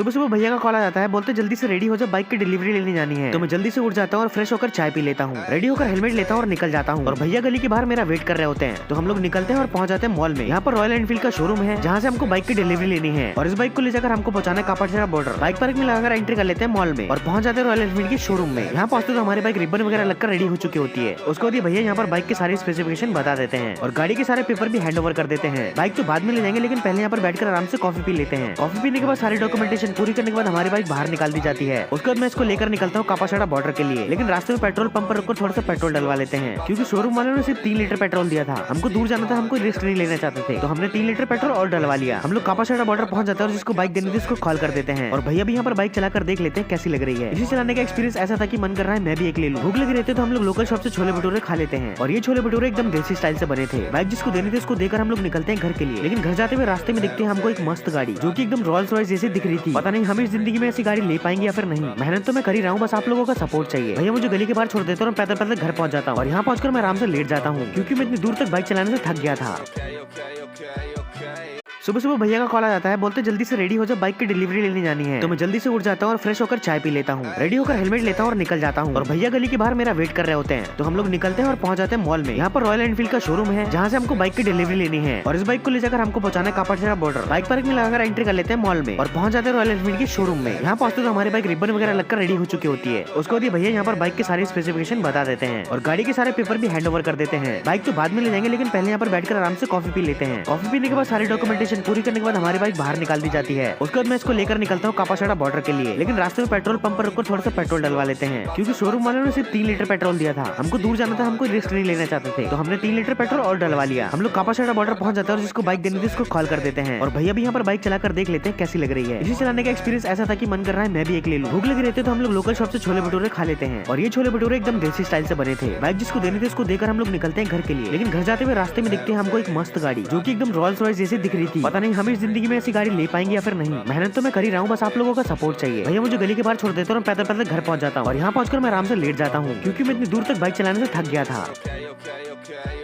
सुबह सुबह भैया का कॉल आ जाता है, बोलते जल्दी से रेडी हो जा, बाइक की डिलीवरी लेने जानी है। तो मैं जल्दी से उठ जाता हूँ और फ्रेश होकर चाय पी लेता हूँ। रेडी होकर हेलमेट लेता हूँ और निकल जाता हूँ। और भैया गली के बाहर मेरा वेट कर रहे होते हैं। तो हम लोग निकलते हैं और पहुंच जाते हैं मॉल में। यहाँ पर रॉयल एनफील्ड का शोरूम है, जहाँ से हमको बाइक की डिलीवरी लेनी है और इस बाइक को ले जाकर हमको पहुंचाना है कापाडीहा बॉर्डर। बाइक पार्क में लगाकर एंट्री कर लेते हैं मॉल में और पहुंच जाते हैं रॉयल एनफील्ड के शोरूम में। यहाँ पहुंचते तो हमारी बाइक रिबन वगैरह लगकर रेडी हो चुकी होती है। उसके बाद भैया यहाँ पर बाइक के सारे स्पेसिफिकेशन बता देते हैं और गाड़ी के सारे पेपर भी हैंड ओवर कर देते हैं। बाइक तो बाद में ले जाएंगे, लेकिन पहले यहाँ पर बैठकर आराम से कॉफी पी लेते हैं। कॉफी पीने के बाद सारी डॉक्यूमेंटेशन पूरी करने के बाद हमारी बाइक बाहर निकाल दी जाती है। उसके बाद मैं इसको लेकर निकलता हूँ कापाडीहा बॉर्डर के लिए, लेकिन रास्ते में पेट्रोल पंप पर रुककर थोड़ा सा पेट्रोल डलवा लेते हैं, क्योंकि शोरूम वालों ने सिर्फ 3 लीटर पेट्रोल दिया था। हमको दूर जाना था, हमको रिस्क नहीं लेना चाहते थे, तो हमने 3 लीटर पेट्रोल और डलवा लिया। हम लोग कापाडीहा बॉर्डर पहुंच जाते हैं और जिसको बाइक देनी थी उसको कॉल कर देते हैं और भैया भी यहाँ पर बाइक चलाकर देख लेते हैं कैसी लग रही है। इसी चलाने का एक्सपीरियंस ऐसा था कि मन कर रहा है मैं भी एक ले लूं। भूख लगी रहती है तो हम लोग लोकल शॉप से छोले भटूरे खा लेते हैं और ये छोले भटूरे एकदम देसी स्टाइल से बने थे। बाइक जिसको देनी थी उसको देकर हम लोग निकलते हैं घर के लिए, लेकिन घर जाते हुए रास्ते में दिखते हैं हमको एक मस्त गाड़ी जो कि एकदम रॉयल्स रॉयस जैसी दिख रही थी। पता नहीं हम इस जिंदगी में ऐसी गाड़ी ले पाएंगे या फिर नहीं। मेहनत तो मैं कर ही रहा हूँ, बस आप लोगों का सपोर्ट चाहिए। भैया मुझे गली के बाहर छोड़ देते और पैदल पैदल घर पहुंच जाता हूँ और यहाँ पहुंचकर मैं आराम से लेट जाता हूँ, क्योंकि मैं इतनी दूर तक बाइक चलाने से थक गया था। सुबह सुबह भैया का कॉल आ जाता है, बोलते जल्दी से रेडी हो जा, बाइक की डिलीवरी लेने जानी है। तो मैं जल्दी से उठ जाता हूँ और फ्रेश होकर चाय पी लेता हूँ। रेडी होकर हेलमेट लेता हूँ और निकल जाता हूँ और भैया गली के बाहर मेरा वेट कर रहे होते हैं। तो हम लोग निकलते हैं और पहुंच जाते हैं मॉल में। यहाँ पर रॉयल एनफील्ड का शोरूम है, जहाँ से हमको बाइक की डिलीवरी लेनी है और इस बाइक को ले जाकर हमको पहुंचाना है कापाडीहा बॉर्डर। बाइक पार्क में लगाकर एंट्री कर लेते हैं मॉल में और पहुंच जाते हैं रॉयल एनफील्ड के शोरूम में। यहाँ पहुंचते तो हमारी बाइक रिबन वगैरह लगकर रेडी हो चुकी होती है। उसके बाद भैया यहाँ पर बाइक के सारे स्पेसिफिकेशन बता देते हैं और गाड़ी के सारे पेपर भी हैंड ओवर कर देते हैं। बाइक तो बाद में ले जाएंगे, लेकिन पहले यहाँ पर बैठकर आराम से कॉफी पी लेते हैं। कॉफी पीने के बाद सारी डॉक्यूमेंटेशन पूरी करने के बाद हमारी बाइक बाहर निकाल दी जाती है। उसके बाद मैं इसको लेकर निकलता हूँ कापाडीहा बॉर्डर के लिए, लेकिन रास्ते में पेट्रोल पंप पर रुककर थोड़ा सा पेट्रोल डलवा लेते हैं, क्योंकि शोरूम वालों ने सिर्फ 3 लीटर पेट्रोल दिया था। हमको दूर जाना था, हमको रिस्क नहीं लेना चाहते थे, तो हमने 3 लीटर पेट्रोल और डलवा लिया। हम लोग कापाडीहा बॉर्डर पहुंच जाते हैं और जिसको बाइक देनी थी उसको कॉल कर देते हैं और भैया भी यहाँ पर बाइक चलाकर देख लेते हैं कैसी लग रही है। इसी चलाने का एक्सपीरियंस ऐसा था कि मन कर रहा है मैं भी एक ले लूं। भूख लगी रहती है तो हम लोग लोकल शॉप से छोले भटूरे खा लेते हैं और ये छोले भटूरे एकदम देसी स्टाइल से बने थे। बाइक जिसको देनी थी उसको देकर हम लोग निकलते हैं घर के लिए, लेकिन घर जाते हुए रास्ते में दिखते हैं हमको एक मस्त गाड़ी जो कि एकदम रॉयल्स रॉयस जैसी दिख रही थी। पता नहीं हम इस जिंदगी में ऐसी गाड़ी ले पाएंगे या फिर नहीं। मेहनत तो मैं कर ही रहा हूँ, बस आप लोगों का सपोर्ट चाहिए। भैया मुझे गली के बाहर छोड़ देते और पैदल पैदल घर पहुंच जाता हूँ और यहाँ पहुंचकर मैं आराम से लेट जाता हूँ, क्योंकि मैं इतनी दूर तक बाइक चलाने से थक गया था।